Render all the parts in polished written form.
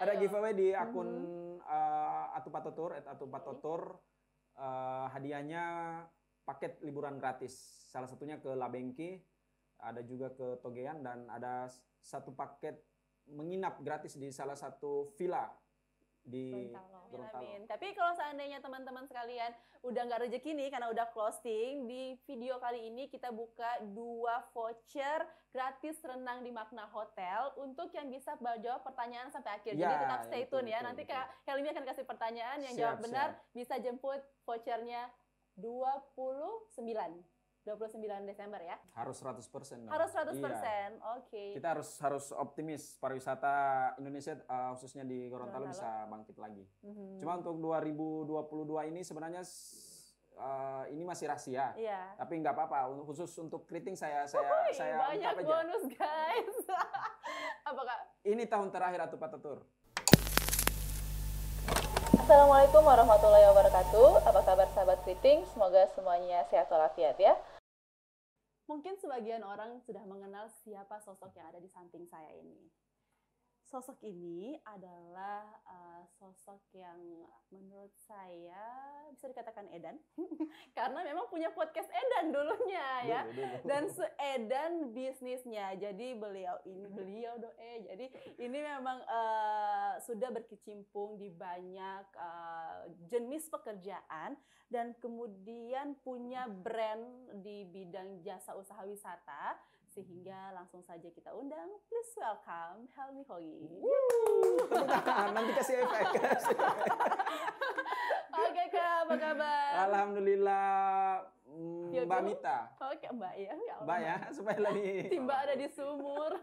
Ada giveaway di akun Atupatotur, @atupatotur. Hadiahnya paket liburan gratis. Salah satunya ke Labengki, ada juga ke Togean, dan ada satu paket menginap gratis di salah satu villa di Gorontalo. Amin. Tapi kalau seandainya teman-teman sekalian udah nggak rezeki nih karena udah closing, di video kali ini kita buka 2 voucher gratis renang di Magna Hotel untuk yang bisa jawab pertanyaan sampai akhir. Jadi tetap stay tune ya. Nanti Kak Helmi akan kasih pertanyaan, yang jawab benar bisa jemput vouchernya 29 Desember ya. Harus 100%. Harus 100%. Iya. Oke. Kita harus optimis pariwisata Indonesia khususnya di Gorontalo bisa bangkit lagi. Cuma untuk 2022 ini sebenarnya ini masih rahasia. Iya. Tapi nggak apa-apa. Khusus untuk Kriting saya banyak bonus guys. Apa Kak? Ini tahun terakhir Atupatotur. Assalamualaikum warahmatullahi wabarakatuh. Apa kabar sahabat Kriting? Semoga semuanya sehat walafiat ya. Mungkin sebagian orang sudah mengenal siapa sosok yang ada di samping saya ini. Sosok ini adalah sosok yang menurut saya bisa dikatakan edan. Karena memang punya podcast edan dulunya ya. Dan seedan bisnisnya. Jadi jadi ini memang sudah berkecimpung di banyak jenis pekerjaan dan kemudian punya brand di bidang jasa usaha wisata. Sehingga langsung saja kita undang, please welcome Helmi Hogi. Nanti kasih efek. Oke Kak, apa kabar? Alhamdulillah, Mbak Mita. Oke, Mbak ya. Mbak ya, supaya lebih. Mbak ada di sumur.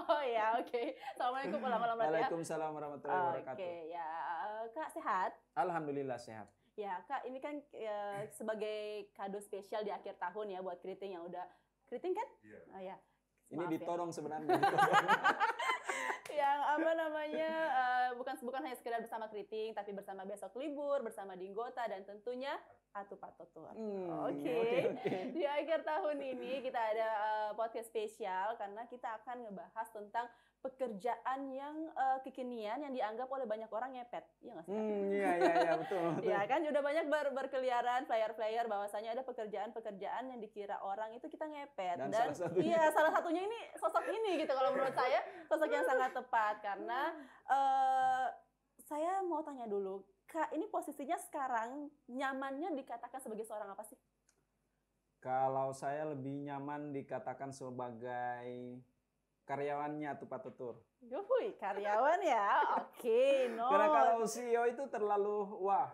Oh ya, oke. Assalamualaikum warahmatullahi wabarakatuh. Waalaikumsalam warahmatullahi wabarakatuh. Oke, ya. Kak sehat? Alhamdulillah sehat. Ya Kak, ini kan sebagai kado spesial di akhir tahun ya buat Kriting yang udah Kriting kan? Iya. Oh ya. Ini ditodong sebenarnya. Yang apa namanya bukan hanya sekedar bersama Kriting, tapi bersama Besok Libur, bersama Dinggota, dan tentunya Atupatotur. Oke. Di akhir tahun ini kita ada podcast spesial karena kita akan ngebahas tentang pekerjaan yang kekinian yang dianggap oleh banyak orang ngepet. Iya nggak sih? Iya betul. Ya kan udah banyak berkeliaran flyer-flyer bahwasanya ada pekerjaan-pekerjaan yang dikira orang itu kita ngepet. Dan salah satunya ini sosok ini gitu kalau menurut saya sosok yang sangat tepat karena saya mau tanya dulu, Kak, ini posisinya sekarang nyamannya dikatakan sebagai seorang apa sih? Kalau saya lebih nyaman dikatakan sebagai karyawannya Atupatotur. Yuhui, karyawan ya? Oke, no. Karena kalau CEO itu terlalu wah.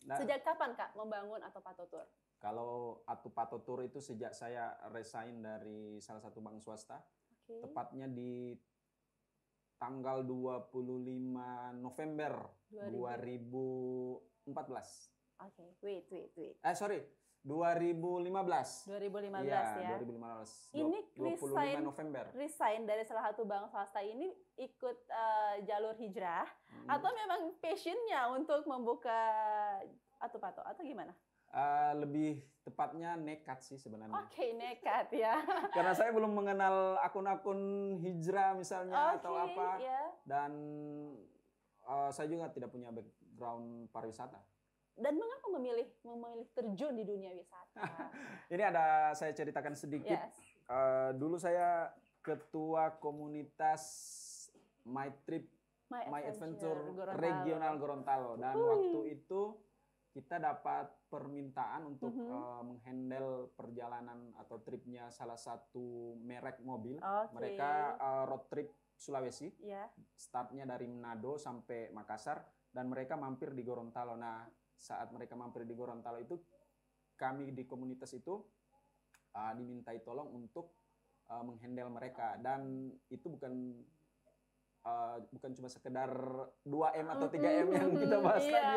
Nah, sejak kapan Kak membangun Atupatotur? Kalau Atupatotur itu sejak saya resign dari salah satu bank swasta. Tepatnya di tanggal 25 November 2014. Oke, wait. 2015 ya. 2015. Ini 25 November. Resign dari salah satu bank swasta ini ikut jalur hijrah atau memang passionnya untuk membuka Atupato atau gimana? Lebih tepatnya nekat sih sebenarnya. Oke, nekat ya. Karena saya belum mengenal akun-akun hijrah misalnya atau apa. Dan saya juga tidak punya background pariwisata. Dan mengapa memilih terjun di dunia wisata? Ini saya ceritakan sedikit. Dulu saya ketua komunitas My Adventure Regional Gorontalo. Dan waktu itu kita dapat permintaan untuk menghandle perjalanan atau tripnya salah satu merek mobil. Mereka road trip Sulawesi. Startnya dari Manado sampai Makassar. Dan mereka mampir di Gorontalo. Nah, saat mereka mampir di Gorontalo itu, kami di komunitas itu dimintai tolong untuk menghandle mereka. Dan itu bukan cuma sekedar 2M atau 3M yang kita bahas tadi.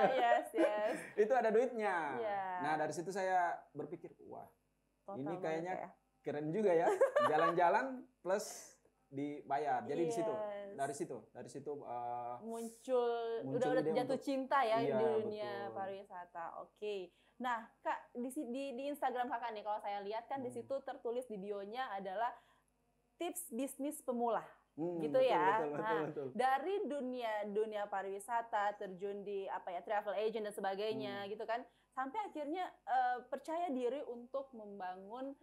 Itu ada duitnya. Nah, dari situ saya berpikir, wah, ini kayaknya keren juga ya. Jalan-jalan plus dibayar. Jadi dari situ muncul udah jatuh cinta ya di dunia pariwisata. Oke. Nah, Kak, di Instagram Kakak nih kalau saya lihat kan di situ tertulis di bio-nya adalah tips bisnis pemula. gitu ya. Betul. Dari dunia pariwisata, terjun di travel agent dan sebagainya gitu kan, sampai akhirnya percaya diri untuk membangun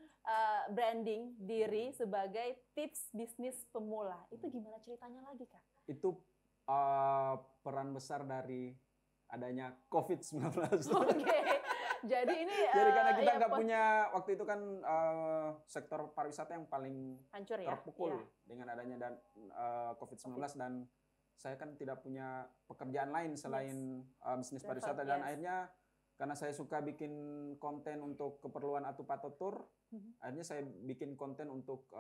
branding diri sebagai tips bisnis pemula. Itu gimana ceritanya lagi, Kak? Itu peran besar dari adanya COVID-19. Oke. Jadi karena kita nggak punya, waktu itu kan sektor pariwisata yang paling hancur terpukul dengan adanya COVID-19 dan saya kan tidak punya pekerjaan lain selain bisnis pariwisata dan akhirnya karena saya suka bikin konten untuk keperluan Atupato Tour, akhirnya saya bikin konten untuk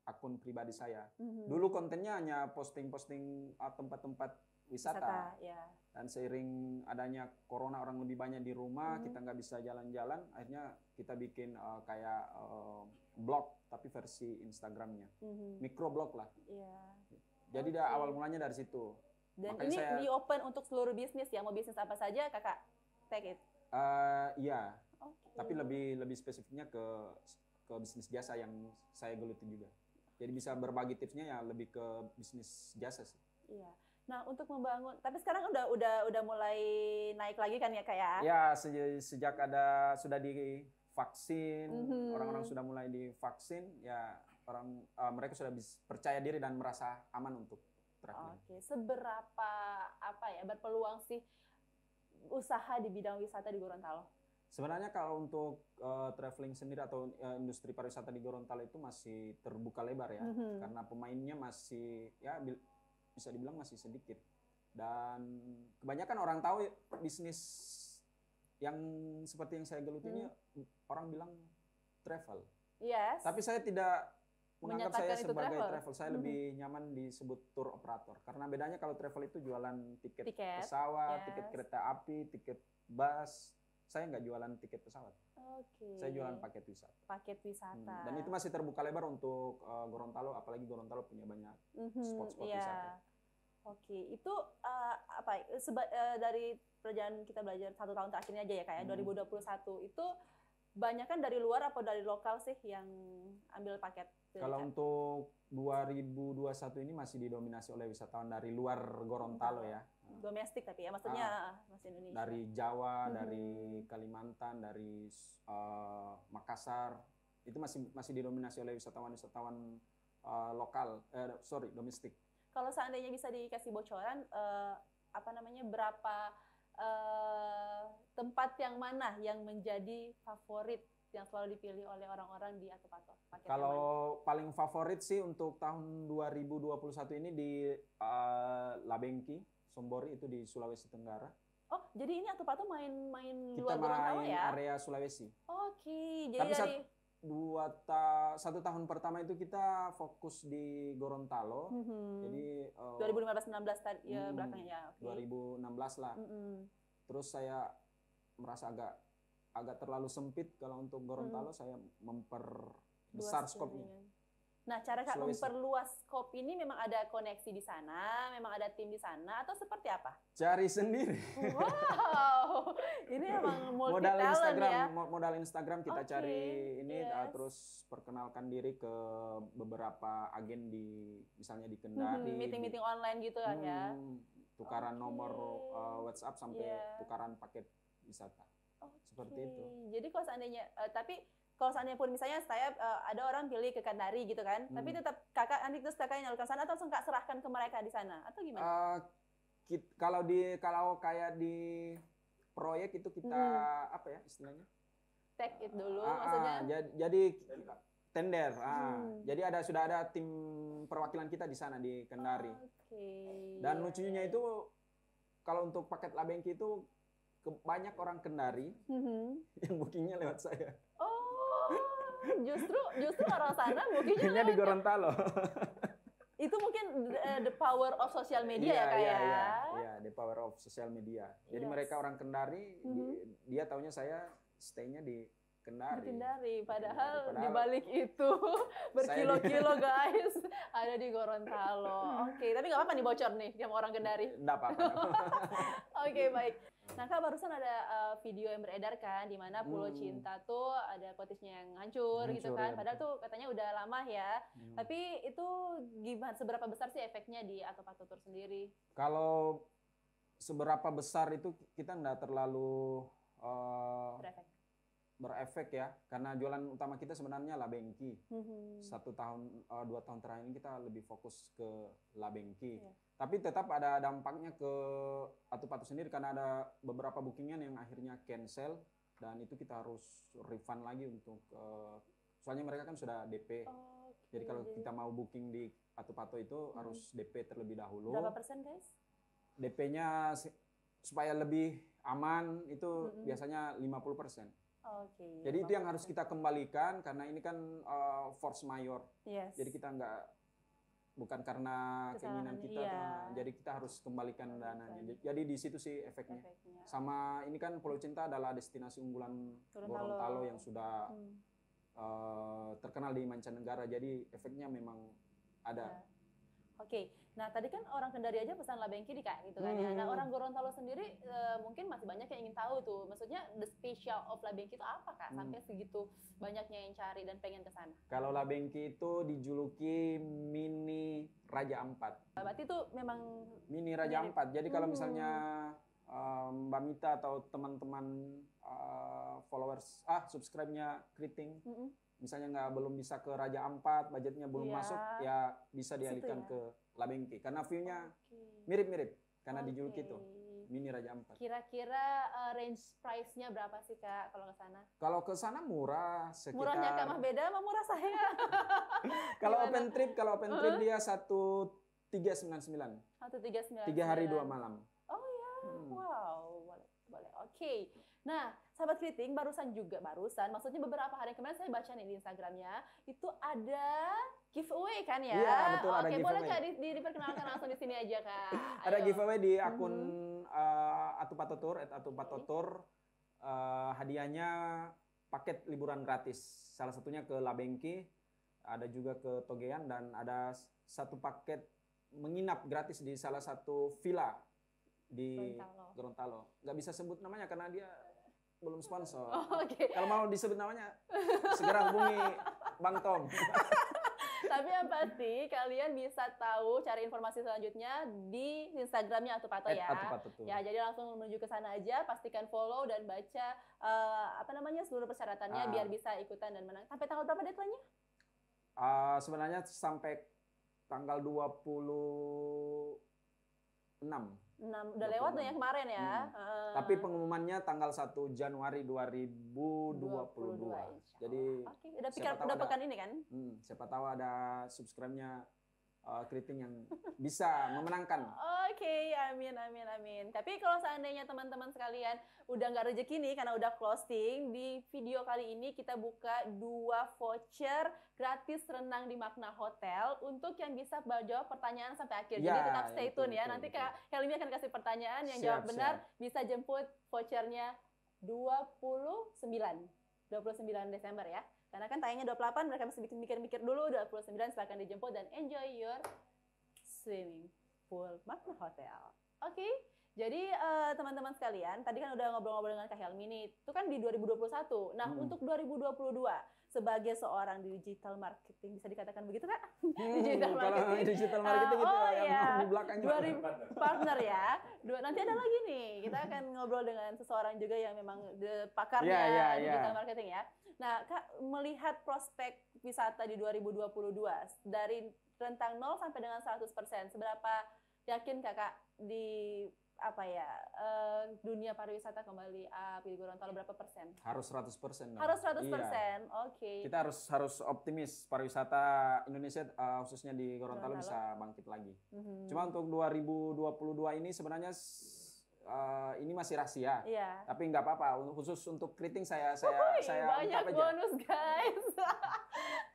akun pribadi saya. Dulu kontennya hanya posting-posting tempat-tempat wisata. Dan seiring adanya corona, orang lebih banyak di rumah, kita nggak bisa jalan-jalan, akhirnya kita bikin kayak blog tapi versi Instagramnya, microblog lah. Jadi awal mulanya dari situ. Dan makanya ini di-open untuk seluruh bisnis ya, mau bisnis apa saja Kakak take it? Iya, tapi lebih spesifiknya ke bisnis jasa yang saya geluti juga. Jadi bisa berbagi tipsnya ya lebih ke bisnis jasa sih. Iya. Nah, untuk membangun, tapi sekarang udah mulai naik lagi kan ya Kak ya? Ya, sejak sudah divaksin, orang-orang sudah mulai divaksin, ya mereka sudah percaya diri dan merasa aman untuk traveling. Oke, seberapa berpeluang sih usaha di bidang wisata di Gorontalo? Sebenarnya kalau untuk traveling sendiri atau industri pariwisata di Gorontalo itu masih terbuka lebar ya, karena pemainnya masih bisa dibilang masih sedikit dan kebanyakan orang tahu bisnis yang seperti yang saya geluti ini orang bilang travel. Yes. Tapi saya tidak menganggap saya sebagai travel. Saya lebih nyaman disebut tour operator karena bedanya kalau travel itu jualan tiket pesawat, tiket kereta api, tiket bus. Saya nggak jualan tiket pesawat. Saya jualan paket wisata. Paket wisata. Dan itu masih terbuka lebar untuk Gorontalo, apalagi Gorontalo punya banyak spot-spot wisata. Oke, itu dari perjalanan kita belajar 1 tahun terakhir ini aja ya kayak 2021 itu banyak kan dari luar atau dari lokal sih yang ambil paket? Kalau untuk 2021 ini masih didominasi oleh wisatawan dari luar Gorontalo ya. Domestik tapi ya, maksudnya masih Indonesia. Dari Jawa, dari Kalimantan, dari Makassar, itu masih didominasi oleh wisatawan lokal, domestik. Kalau seandainya bisa dikasih bocoran, berapa tempat yang mana yang menjadi favorit yang selalu dipilih oleh orang-orang di Atupato? Kalau paling favorit sih untuk tahun 2021 ini di Labengki, Sombori itu di Sulawesi Tenggara. Oh, jadi ini Atupato main luar Gorontalo ya? Kita main area Sulawesi. Oke, jadi tapi satu tahun pertama itu kita fokus di Gorontalo. Jadi 2015-16 tadi ya belakangnya. 2016 lah. Terus saya merasa agak terlalu sempit kalau untuk Gorontalo, saya memperbesar skopnya. Nah, cara Kak memperluas skop ini memang ada koneksi di sana, memang ada tim di sana, atau seperti apa? Cari sendiri. Wow, ini emang multi talent ya. Modal Instagram kita cari ini, terus perkenalkan diri ke beberapa agen misalnya di Kendari. Meeting-meeting online gitu kan ya. Tukaran nomor WhatsApp sampai tukaran paket wisata. Seperti itu. Jadi kalau seandainya, kalau seandainya pun misalnya saya ada orang pilih ke Kendari gitu kan, tapi tetap kakak yang nyalurkan sana atau langsung Kak serahkan ke mereka di sana atau gimana? Kalau kayak di proyek itu kita apa ya istilahnya? Take it dulu maksudnya. Jadi tender. Jadi sudah ada tim perwakilan kita di sana di Kendari. Dan lucunya itu kalau untuk paket Labengki itu banyak orang Kendari yang bookingnya lewat saya. Justru orang sana bookingnya di Gorontalo. Itu mungkin the power of social media ya Kak ya? Iya, the power of social media. Jadi mereka orang Kendari, dia taunya saya stay-nya di Kendari. Padahal di balik itu berkilo-kilo guys ada di Gorontalo. Oke, tapi nggak apa-apa nih bocor nih sama orang Kendari. Nggak apa-apa. Oke, baik. Nah, Kak, barusan ada video yang beredar kan, di mana Pulau Cinta tuh ada kotisnya yang hancur gitu kan. Padahal tuh katanya udah lama ya. Tapi itu gimana, seberapa besar sih efeknya di Atupatotur sendiri? Kalau seberapa besar itu kita nggak terlalu berefek ya, karena jualan utama kita sebenarnya Labengki. 1 tahun 2 tahun terakhir ini kita lebih fokus ke Labengki. Tapi tetap ada dampaknya ke Atupatotur sendiri karena ada beberapa bookingan yang akhirnya cancel dan itu kita harus refund lagi untuk soalnya mereka kan sudah DP. Jadi kalau kita mau booking di Atupatotur itu harus DP terlebih dahulu. Berapa persen guys? DP-nya supaya lebih aman itu biasanya 50%. Jadi itu yang harus kita kembalikan karena ini kan force majeure. Jadi kita bukan karena keinginan kita, jadi kita harus kembalikan dananya. Jadi di situ sih efeknya. Sama ini kan Pulau Cinta adalah destinasi unggulan Gorontalo yang sudah terkenal di mancanegara. Jadi efeknya memang ada. Oke, nah tadi kan orang Kendari aja pesan Labengki di Kak gitu kan ya. Nah orang Gorontalo sendiri mungkin masih banyak yang ingin tahu tuh. Maksudnya the special of Labengki itu apa Kak? Sampai segitu banyaknya yang cari dan pengen ke sana. Kalau Labengki itu dijuluki mini Raja Ampat. Berarti itu memang mini Raja Ampat. Jadi kalau misalnya Mbak Mita atau teman-teman followers subscribe-nya Kriting misalnya belum bisa ke Raja Ampat, budgetnya belum masuk, ya bisa dialihkan ke Labengki karena view-nya mirip-mirip karena dijuluki itu mini Raja Ampat. Kira-kira range price-nya berapa sih Kak kalau ke sana? Kalau ke sana murah, sekitar murahnya Kak mah beda sama murah saya. Kalau open trip dia 1.399. 1.399. 3 hari 2 malam. Oh ya, wow, boleh. Oke. Nah, sahabat Kriting, barusan, maksudnya beberapa hari kemarin saya baca nih di Instagramnya, itu ada giveaway kan ya? Iya, betul, ada giveaway. Boleh Kak diperkenalkan langsung di sini aja Kak? Ada giveaway di akun Atupatotur. Hadiahnya paket liburan gratis. Salah satunya ke Labengki, ada juga ke Togean, dan ada 1 paket menginap gratis di salah satu villa di Gorontalo. Nggak bisa sebut namanya karena dia belum sponsor. Kalau mau disebut namanya, segera hubungi Bang Tom. Tapi yang pasti kalian bisa tahu cari informasi selanjutnya di Instagramnya Atupato ya. Ya, jadi langsung menuju ke sana aja, pastikan follow dan baca seluruh persyaratannya biar bisa ikutan dan menang. Sampai tanggal berapa deadline-nya? Sebenarnya sampai tanggal 26. Udah lewat tuh yang kemarin ya. Tapi pengumumannya tanggal 1 Januari 2022. Jadi udah pekan ini kan? Siapa tahu ada subscribe-nya Kriting yang bisa memenangkan. Oke, amin. Tapi kalau seandainya teman-teman sekalian udah nggak rezeki nih karena udah closing, di video kali ini kita buka 2 voucher gratis renang di Makna Hotel untuk yang bisa jawab pertanyaan sampai akhir. Jadi tetap stay tune ya. Nanti Kak Helmi akan kasih pertanyaan, yang jawab benar bisa jemput vouchernya 29 Desember ya. Karena kan tayangnya 28, mereka masih mikir-mikir dulu, 29 silakan dijemput dan enjoy your swimming pool Makna Hotel. Oke, jadi teman-teman sekalian, tadi kan udah ngobrol-ngobrol dengan Kak Helmi nih, itu kan di 2021. Nah, untuk 2022, sebagai seorang digital marketing, bisa dikatakan begitu Kak? Digital marketing. Digital marketing itu yang di belakangnya. Partner ya. Nanti ada lagi nih, kita akan ngobrol dengan seseorang juga yang memang pakarnya digital marketing ya. Nah, Kak, melihat prospek wisata di 2022 dari rentang 0 sampai dengan 100%, seberapa yakin Kakak di dunia pariwisata kembali di Gorontalo berapa persen? Harus 100%. Harus 100%. Iya. Oke. Kita harus optimis pariwisata Indonesia khususnya di Gorontalo bisa bangkit lagi. Cuma untuk 2022 ini sebenarnya ini masih rahasia, tapi nggak apa-apa. Khusus untuk Kriting saya banyak bonus guys.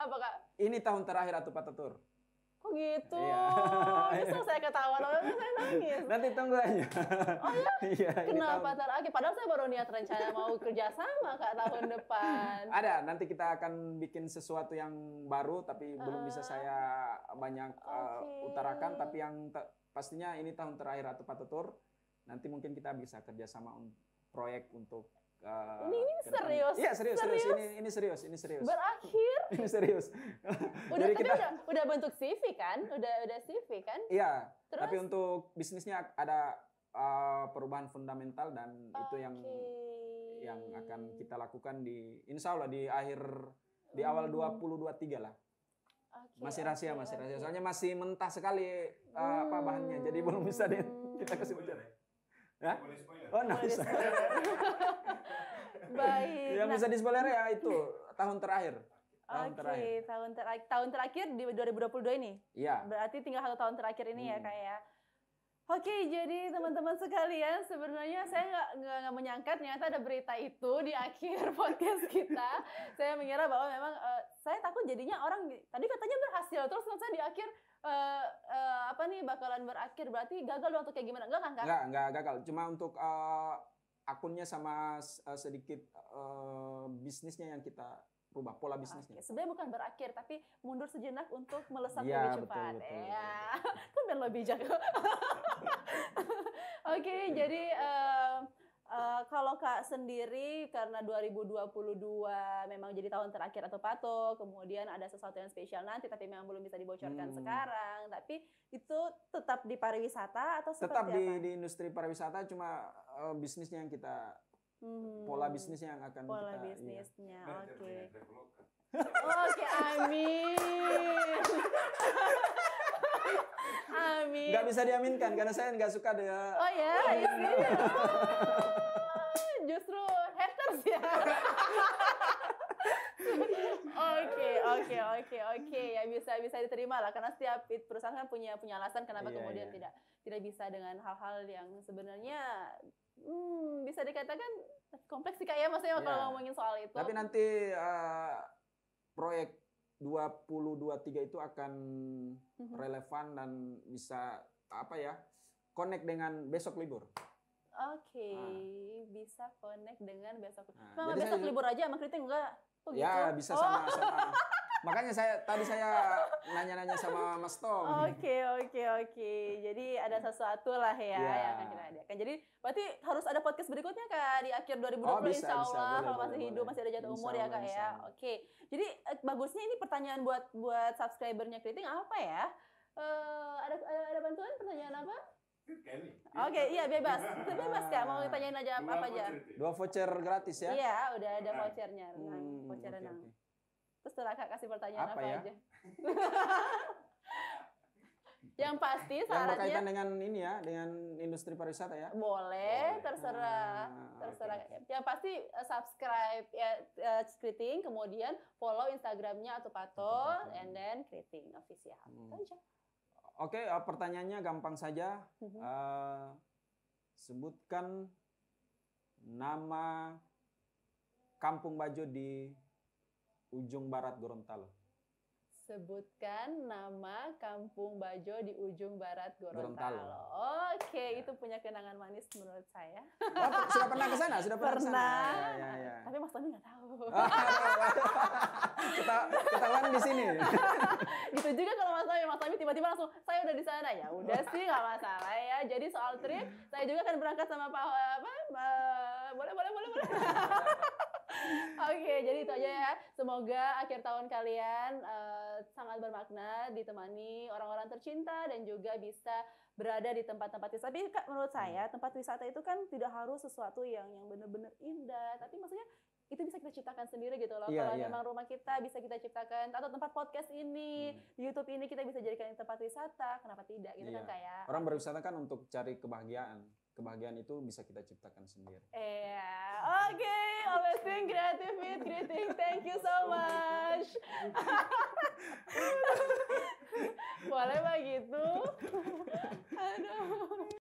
Apa Kak? Ini tahun terakhir Atupatotur. Kok gitu. Justru saya ketawa, saya nangis. Nanti tunggu aja. Oh ya? Iya, kenapa terakhir? Padahal saya baru niat rencana mau kerjasama Kak tahun depan. Ada, nanti kita akan bikin sesuatu yang baru, tapi belum bisa saya banyak utarakan. Tapi yang pastinya ini tahun terakhir Atu Patu Tour. Nanti mungkin kita bisa kerjasama proyek untuk ini serius? Iya serius. Ini serius. Berakhir? Ini serius. Udah, jadi udah bentuk CV kan? Udah CV kan? Iya. Terus? Tapi untuk bisnisnya ada perubahan fundamental dan itu yang akan kita lakukan insya Allah di awal 2023 lah. Masih rahasia. Soalnya masih mentah sekali bahannya, jadi belum bisa kita kasih bocoran. Ya? Oh, nah, bisa. Baik. Yang bisa di-spoiler ya itu tahun terakhir. Tahun terakhir di 2022 ini. Iya. Berarti tinggal 1 tahun terakhir ini ya Kak ya. Oke, jadi teman-teman sekalian, sebenarnya saya nggak menyangka ternyata ada berita itu di akhir podcast kita. Saya mengira bahwa memang saya takut jadinya orang tadi katanya berhasil, terus saya di akhir bakalan berakhir, berarti gagal dong atau kayak gimana? Enggak kan Kak? Enggak gagal, cuma untuk akunnya sama sedikit bisnisnya yang kita rubah, pola bisnisnya. Sebenarnya bukan berakhir, tapi mundur sejenak untuk melesat lebih cepat. Betul. Kan lebih jago. Oke, jadi kalau Kak sendiri karena 2022 memang jadi tahun terakhir Atu Patu, kemudian ada sesuatu yang spesial nanti tapi memang belum bisa dibocorkan sekarang, tapi itu tetap di pariwisata atau seperti apa? Tetap di industri pariwisata, cuma bisnisnya yang kita pola bisnisnya yang akan pola bisnisnya. Oke, amin. Amin. Nggak bisa diaminkan karena saya nggak suka dia. Oh ya, ini. Justru haters ya. Oke. Ya bisa diterima lah karena setiap perusahaan kan punya alasan kenapa kemudian tidak bisa dengan hal-hal yang sebenarnya bisa dikatakan kompleks sih Kak ya, maksudnya kalau ngomongin soal itu. Tapi nanti proyek 2023 itu akan relevan dan bisa connect dengan besok libur. Oke, bisa connect dengan besok. Nah, besok libur aja sama Kriting enggak? Ya, bisa sama-sama. Makanya tadi saya nanya-nanya sama Mas Tom. Oke. Jadi ada sesuatu lah yang akan kita adakan. Jadi berarti harus ada podcast berikutnya Kak di akhir 2020 insya Allah kalau masih hidup, masih ada jatah umur ya Kak ya. Oke. Jadi bagusnya ini pertanyaan buat subscribernya Kriting apa ya? Ada bantuan pertanyaan apa? Oke, iya bebas Kak, mau ditanyain aja apa aja. 2 voucher gratis ya? Iya, udah ada vouchernya, voucher renang. Terus Kak kasih pertanyaan apa aja? Yang pasti syaratnya. Yang berkaitan dengan ini ya, dengan industri pariwisata ya? Boleh, terserah. Yang pasti subscribe Kriting, kemudian follow Instagramnya Atu Patu, and then Kriting official. Itu aja. Oke, pertanyaannya gampang saja. Sebutkan nama Kampung Bajo di ujung barat Gorontalo. Sebutkan nama Kampung Bajo di ujung barat Gorontalo. Oke, itu punya kenangan manis menurut saya. Sudah pernah ke sana? Pernah. Ya. Tapi Mas Tony nggak tahu. Ketahuan di sini. Gitu juga kalau Mas Tony tiba-tiba langsung saya udah di sana, ya udah sih nggak masalah ya. Jadi soal trip saya juga akan berangkat sama Pak boleh. Oke, jadi itu aja ya. Semoga akhir tahun kalian sangat bermakna, ditemani orang-orang tercinta dan juga bisa berada di tempat-tempat wisata. Tapi Kak, menurut saya tempat wisata itu kan tidak harus sesuatu yang benar-benar indah, tapi maksudnya itu bisa kita ciptakan sendiri gitu loh. Kalau memang rumah kita bisa kita ciptakan, atau tempat podcast ini, YouTube ini kita bisa jadikan tempat wisata, kenapa tidak gitu kan Kak ya. Orang berwisata kan untuk cari kebahagiaan. Kebahagiaan itu bisa kita ciptakan sendiri. Oke, always think creative with Kriting. Thank you so much.